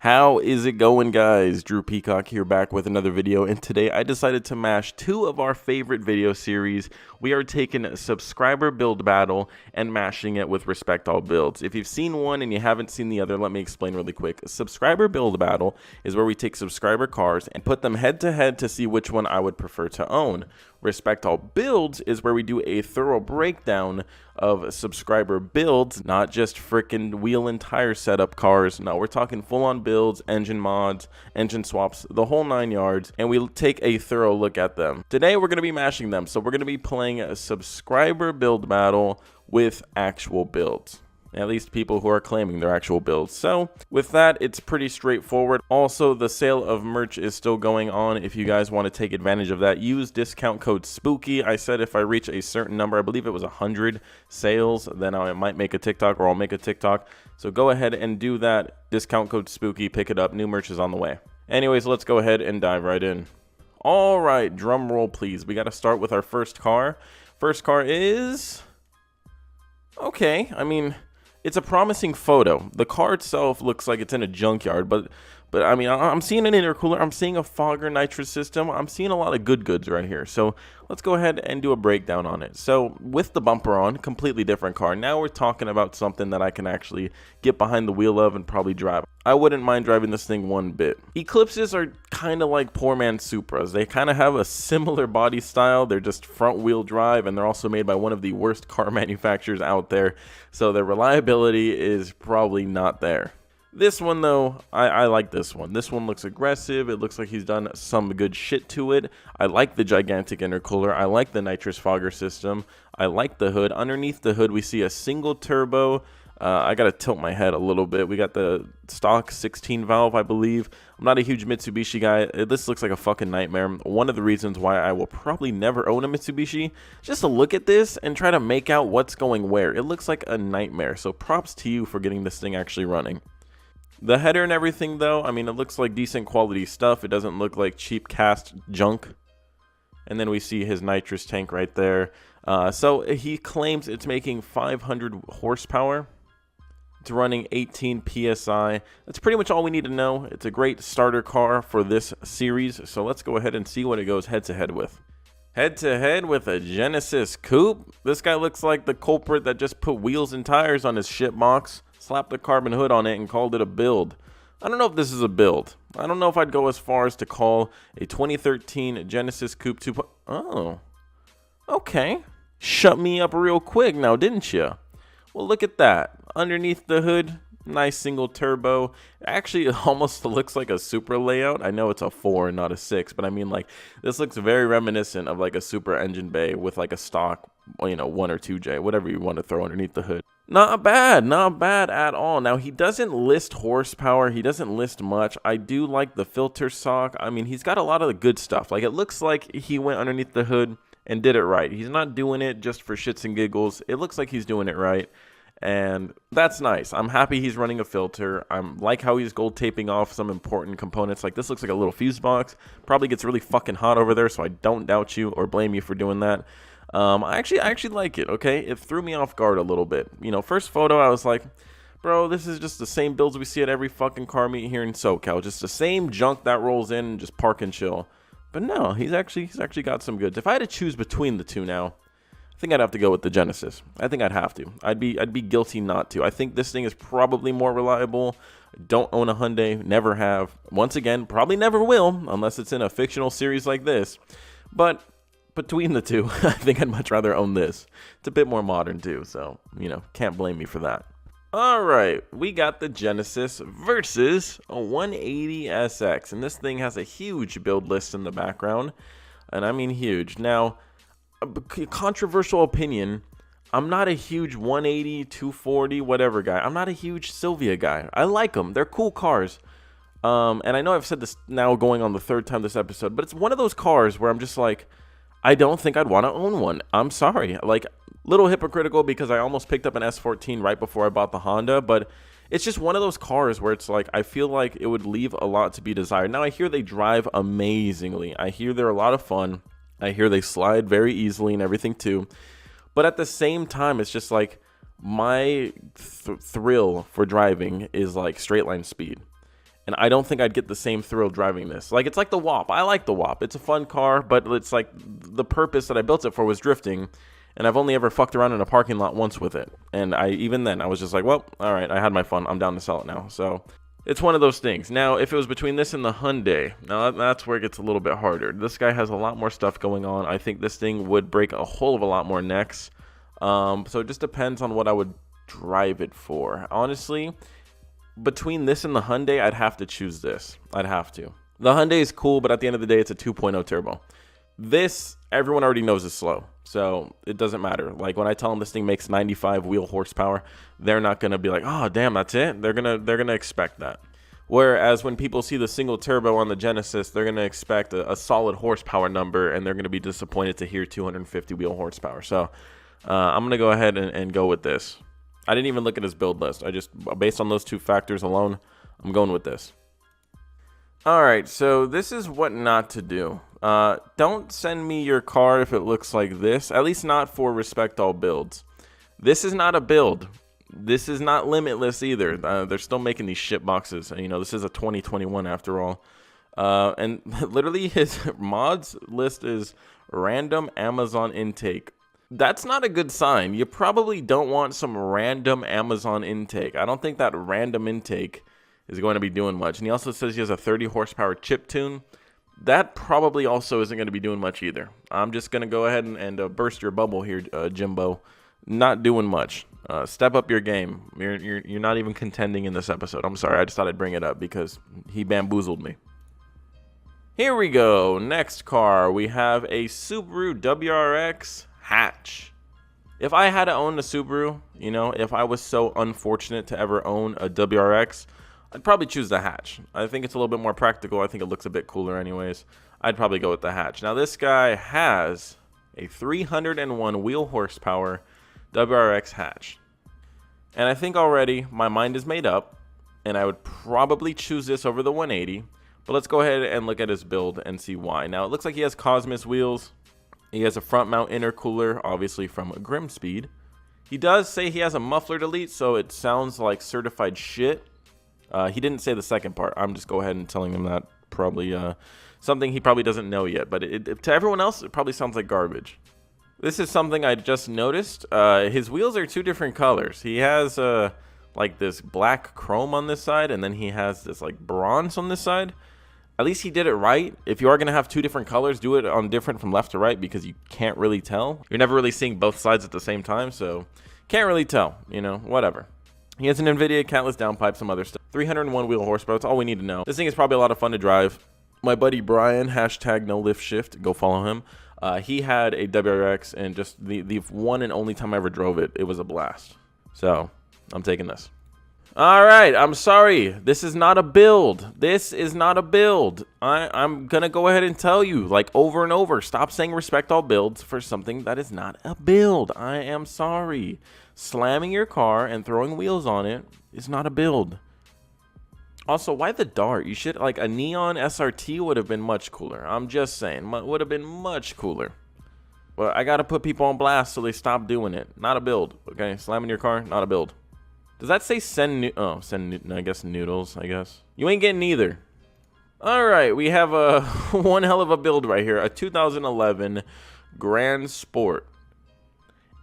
How is it going, guys? Drew Peacock here, back with another video, and today I decided to mash two of our favorite video series. We are taking subscriber build battle and mashing it with respect all builds. If you've seen one and you haven't seen the other, let me explain really quick. Subscriber build battle is where we take subscriber cars and put them head to head to see which one I would prefer to own. Respect all builds is where we do a thorough breakdown of subscriber builds, not just frickin' wheel and tire setup cars. No, we're talking full-on builds, engine mods, engine swaps, the whole 9 yards, and we'll take a thorough look at them. Today we're going to be mashing them, so we're going to be playing a subscriber build battle with actual builds. At least people who are claiming their actual builds. So with that, it's pretty straightforward. Also, the sale of merch is still going on. If you guys want to take advantage of that, use discount code SPOOKY. I said if I reach a certain number, I believe it was 100 sales, then I might make a TikTok, or I'll make a TikTok. So go ahead and do that. Discount code SPOOKY, pick it up. New merch is on the way. Anyways, let's go ahead and dive right in. All right, drum roll please. We got to start with our first car. First car is okay. I mean, it's a promising photo. The car itself looks like it's in a junkyard, but I mean, I'm seeing an intercooler, I'm seeing a fogger nitrous system, I'm seeing a lot of good goods right here. So let's go ahead and do a breakdown on it. So with the bumper on, completely different car. Now we're talking about something that I can actually get behind the wheel of and probably drive. I wouldn't mind driving this thing one bit. Eclipses are kind of like poor man Supras. They kind of have a similar body style. They're just front wheel drive, and they're also made by one of the worst car manufacturers out there. So their reliability is probably not there. This one, though, I like this one. This one looks aggressive. It looks like he's done some good shit to it. I like the gigantic intercooler. I like the nitrous fogger system. I like the hood. Underneath the hood, we see a single turbo. I got to tilt my head a little bit. We got the stock 16 valve, I believe. I'm not a huge Mitsubishi guy. This looks like a fucking nightmare. One of the reasons why I will probably never own a Mitsubishi, just to look at this and try to make out what's going where. It looks like a nightmare. So props to you for getting this thing actually running. The header and everything, though, I mean, it looks like decent quality stuff. It doesn't look like cheap cast junk. And then we see his nitrous tank right there. So he claims it's making 500 horsepower. It's running 18 PSI. That's pretty much all we need to know. It's a great starter car for this series. So let's go ahead and see what it goes head-to-head with. Head-to-head with a Genesis coupe. This guy looks like the culprit that just put wheels and tires on his shit box, slapped a carbon hood on it, and called it a build. I don't know if this is a build. I don't know if I'd go as far as to call a 2013 Genesis Coupe 2. Oh, okay. Shut me up real quick now, didn't you? Well, look at that. Underneath the hood, nice single turbo. Actually, it almost looks like a Supra layout. I know it's a 4 and not a 6, but I mean, like, this looks very reminiscent of like a Supra engine bay with like a stock, you know, 1 or 2J, whatever you want to throw underneath the hood. Not bad at all. Now, he doesn't list horsepower. He doesn't list much. I do like the filter sock. I mean, he's got a lot of the good stuff. Like, it looks like he went underneath the hood and did it right. He's not doing it just for shits and giggles. It looks like he's doing it right. And that's nice. I'm happy he's running a filter. I'm like how he's gold taping off some important components. Like, this looks like a little fuse box. Probably gets really fucking hot over there, so I don't doubt you or blame you for doing that. I actually like it, okay? It threw me off guard a little bit. You know, first photo, I was like, bro, this is just the same builds we see at every fucking car meet here in SoCal. Just the same junk that rolls in and just park and chill. But no, he's actually got some goods. If I had to choose between the two now, I think I'd have to go with the Genesis. I think I'd have to. I'd be guilty not to. I think this thing is probably more reliable. Don't own a Hyundai, never have. Once again, probably never will, unless it's in a fictional series like this. But between the two, I think I'd much rather own this. It's a bit more modern too, so, you know, can't blame me for that. All right, we got the Genesis versus a 180SX, and this thing has a huge build list in the background, and I mean huge. Now, a controversial opinion, I'm not a huge 180, 240, whatever guy. I'm not a huge Sylvia guy. I like them. They're cool cars. And I know I've said this now going on the third time this episode, but it's one of those cars where I'm just like, I don't think I'd want to own one. I'm sorry. Like, little hypocritical because I almost picked up an S14 right before I bought the Honda, but it's just one of those cars where it's like, I feel like it would leave a lot to be desired. Now, I hear they drive amazingly. I hear they're a lot of fun. I hear they slide very easily and everything too. But at the same time, it's just like my thrill for driving is like straight line speed. And I don't think I'd get the same thrill driving this. Like, it's like the WAP. I like the WAP. It's a fun car, but it's like the purpose that I built it for was drifting. And I've only ever fucked around in a parking lot once with it. And even then, I was just like, well, all right, I had my fun. I'm down to sell it now. So it's one of those things. Now, if it was between this and the Hyundai, now that's where it gets a little bit harder. This guy has a lot more stuff going on. I think this thing would break a whole of a lot more necks. So it just depends on what I would drive it for. Honestly, between this and the Hyundai, I'd have to choose this. I'd have to. The Hyundai is cool, but at the end of the day, it's a 2.0 turbo. This, everyone already knows is slow, so it doesn't matter. Like, when I tell them this thing makes 95 wheel horsepower, they're not going to be like, oh, damn, that's it? They're gonna expect that. Whereas when people see the single turbo on the Genesis, they're going to expect a solid horsepower number, and they're going to be disappointed to hear 250 wheel horsepower. So I'm going to go ahead and go with this. I didn't even look at his build list. I just, based on those two factors alone, I'm going with this. All right, so this is what not to do. Don't send me your car if it looks like this, at least not for Respect All Builds. This is not a build. This is not Limitless either. They're still making these shit boxes. You know, this is a 2021 after all. And literally his mods list is random Amazon intake. That's not a good sign. You probably don't want some random Amazon intake. I don't think that random intake is going to be doing much. And he also says he has a 30 horsepower chip tune. That probably also isn't going to be doing much either. I'm just going to go ahead and burst your bubble here, Jimbo. Not doing much. Step up your game. You're not even contending in this episode. I'm sorry. I just thought I'd bring it up because he bamboozled me. Here we go. Next car. We have a Subaru WRX hatch. If I had to own a Subaru, you know, if I was so unfortunate to ever own a WRX, I'd probably choose the hatch. I think it's a little bit more practical. I think it looks a bit cooler anyways. I'd probably go with the hatch. Now, this guy has a 301 wheel horsepower WRX hatch. And I think already my mind is made up, and I would probably choose this over the 180. But let's go ahead and look at his build and see why. Now, it looks like he has Cosmos wheels. He has a front mount intercooler, obviously from Grimspeed. He does say he has a muffler delete, so it sounds like certified shit. He didn't say the second part. I'm just go ahead and telling him that. Probably something he probably doesn't know yet. But to everyone else, it probably sounds like garbage. This is something I just noticed. His wheels are two different colors. He has like this black chrome on this side, and then he has this like bronze on this side. At least he did it right. If you are going to have two different colors, do it on different from left to right because you can't really tell. You're never really seeing both sides at the same time, so can't really tell, you know, whatever. He has an NVIDIA catless downpipe, some other stuff. 301 wheel horsepower, that's all we need to know. This thing is probably a lot of fun to drive. My buddy Brian, hashtag no lift shift, go follow him. He had a WRX, and just the one and only time I ever drove it, it was a blast. So, I'm taking this. All right, I'm sorry. This is not a build. This is not a build. I'm going to go ahead and tell you, like, over and over, stop saying respect all builds for something that is not a build. I am sorry. Slamming your car and throwing wheels on it is not a build. Also, why the dart? You should, like, a neon SRT would have been much cooler. I'm just saying, would have been much cooler. Well, I got to put people on blast so they stop doing it. Not a build, okay? Slamming your car, not a build. Does that say send I guess noodles, I guess. You ain't getting either. All right, we have a one hell of a build right here. A 2011 Grand Sport.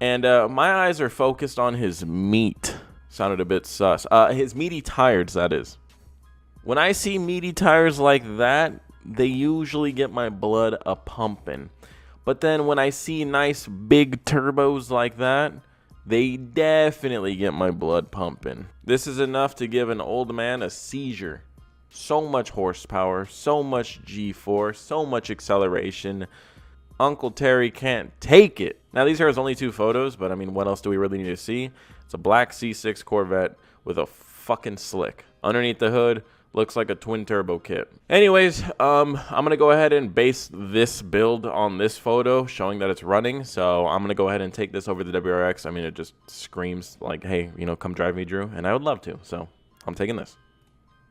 And my eyes are focused on his meat. Sounded a bit sus. His meaty tires, that is. When I see meaty tires like that, they usually get my blood a-pumping. But then when I see nice big turbos like that, they definitely get my blood pumping. This is enough to give an old man a seizure. So much horsepower, so much G-force, so much acceleration. Uncle Terry can't take it. Now, these are his only two photos, but I mean, what else do we really need to see? It's a black C6 Corvette with a fucking slick. Underneath the hood, looks like a twin turbo kit. Anyways, I'm gonna go ahead and base this build on this photo showing that it's running. So I'm gonna go ahead and take this over the WRX. I mean, it just screams like, hey, you know, come drive me, Drew. And I would love to, so I'm taking this.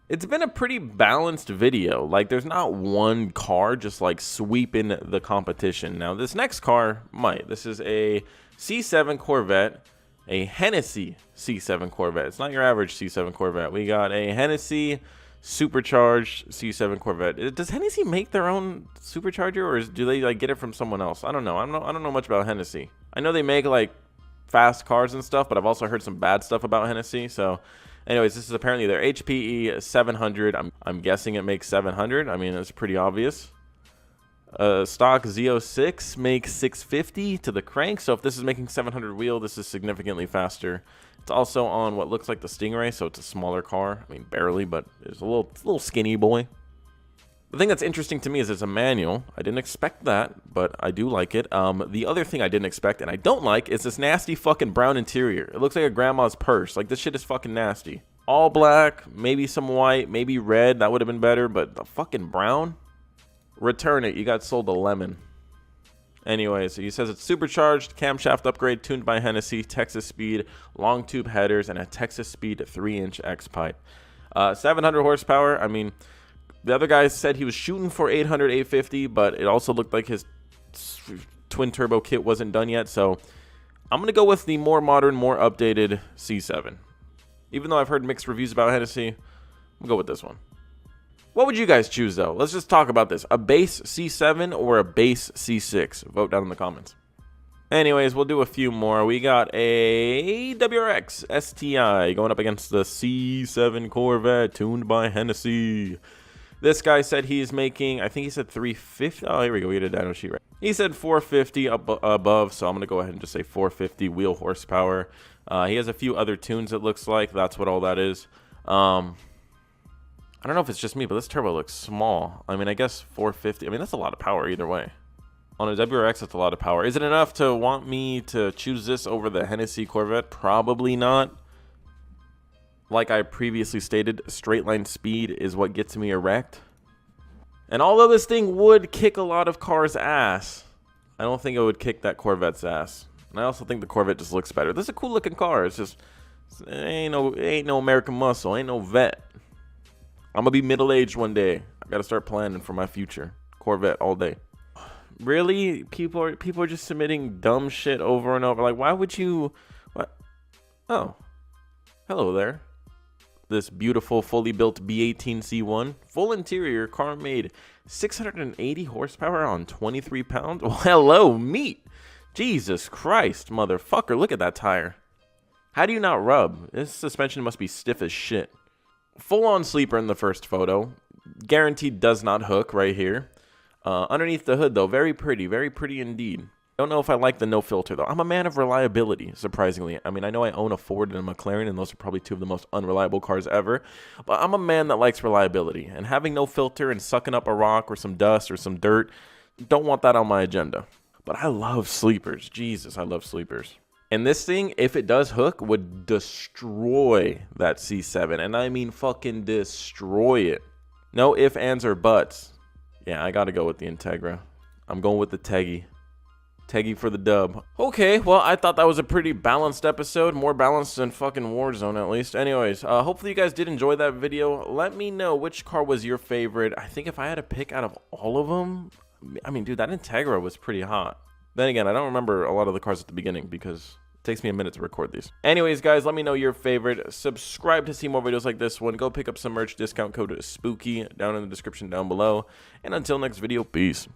It's been a pretty balanced video. Like, there's not one car just like sweeping the competition. Now, this next car might. This is a C7 Corvette, a Hennessey C7 Corvette. It's not your average C7 Corvette. We got a Hennessey supercharged C7 Corvette. Does Hennessey make their own supercharger, or do they like get it from someone else? I don't know. I don't know much about Hennessey. I know they make like fast cars and stuff, but I've also heard some bad stuff about Hennessey. So anyways, this is apparently their HPE 700. I'm guessing it makes 700. I mean, it's pretty obvious. Stock Z06 makes 650 to the crank, so if this is making 700 wheel, this is significantly faster. It's also on what looks like the Stingray, so it's a smaller car. I mean, barely, but it's a little skinny boy. The thing that's interesting to me is it's a manual. I didn't expect that, but I do like it. The other thing I didn't expect and I don't like is this nasty fucking brown interior. It looks like a grandma's purse. Like, this shit is fucking nasty. All black, maybe some white, maybe red. That would have been better, but the fucking brown? Return it. You got sold a lemon. Anyway, so he says it's supercharged, camshaft upgrade, tuned by Hennessey, Texas speed, long tube headers, and a Texas speed 3-inch X pipe. 700 horsepower. I mean, the other guy said he was shooting for 800, 850, but it also looked like his twin turbo kit wasn't done yet. So I'm going to go with the more modern, more updated C7. Even though I've heard mixed reviews about Hennessey, we'll go with this one. What would you guys choose, though? Let's just talk about this. A base C7 or a base C6? Vote down in the comments. Anyways, we'll do a few more. We got a WRX STI going up against the C7 Corvette tuned by Hennessey. This guy said he's making, I think he said 350. Oh, here we go. We get a dyno sheet right. He said 450 above, so I'm going to go ahead and just say 450 wheel horsepower. He has a few other tunes, it looks like. That's what all that is. I don't know if it's just me, but this turbo looks small. I mean, I guess 450. I mean, that's a lot of power either way. On a WRX, that's a lot of power. Is it enough to want me to choose this over the Hennessey Corvette? Probably not. Like I previously stated, straight line speed is what gets me erect. And although this thing would kick a lot of cars' ass, I don't think it would kick that Corvette's ass. And I also think the Corvette just looks better. This is a cool looking car. It's just, it ain't no American Muscle. Ain't no vet. I'm gonna be middle-aged one day. I gotta start planning for my future. Corvette all day. Really? People are just submitting dumb shit over and over. Like, why would you? What? Oh, hello there. This beautiful, fully built B18 C1, full interior car made 680 horsepower on 23 pounds. Well, hello, meat. Jesus Christ, motherfucker! Look at that tire. How do you not rub? This suspension must be stiff as shit. Full-on sleeper in the first photo. Guaranteed does not hook right here. Underneath the hood, though, very pretty indeed. Don't know if I like the no filter, though. I'm a man of reliability, surprisingly. I mean, I know I own a Ford and a McLaren, and those are probably two of the most unreliable cars ever. But I'm a man that likes reliability. And having no filter and sucking up a rock or some dust or some dirt, don't want that on my agenda. But I love sleepers. Jesus, I love sleepers. And this thing, if it does hook, would destroy that C7. And I mean fucking destroy it. No ifs, ands, or buts. Yeah, I gotta go with the Integra. I'm going with the Teggy. Teggy for the dub. Okay, well, I thought that was a pretty balanced episode. More balanced than fucking Warzone, at least. Anyways, hopefully you guys did enjoy that video. Let me know which car was your favorite. I think if I had to pick out of all of them, I mean, dude, that Integra was pretty hot. Then again, I don't remember a lot of the cars at the beginning because it takes me a minute to record these. Anyways, guys, let me know your favorite. Subscribe to see more videos like this one. Go pick up some merch. Discount code SPOOKY down in the description down below. And until next video, peace.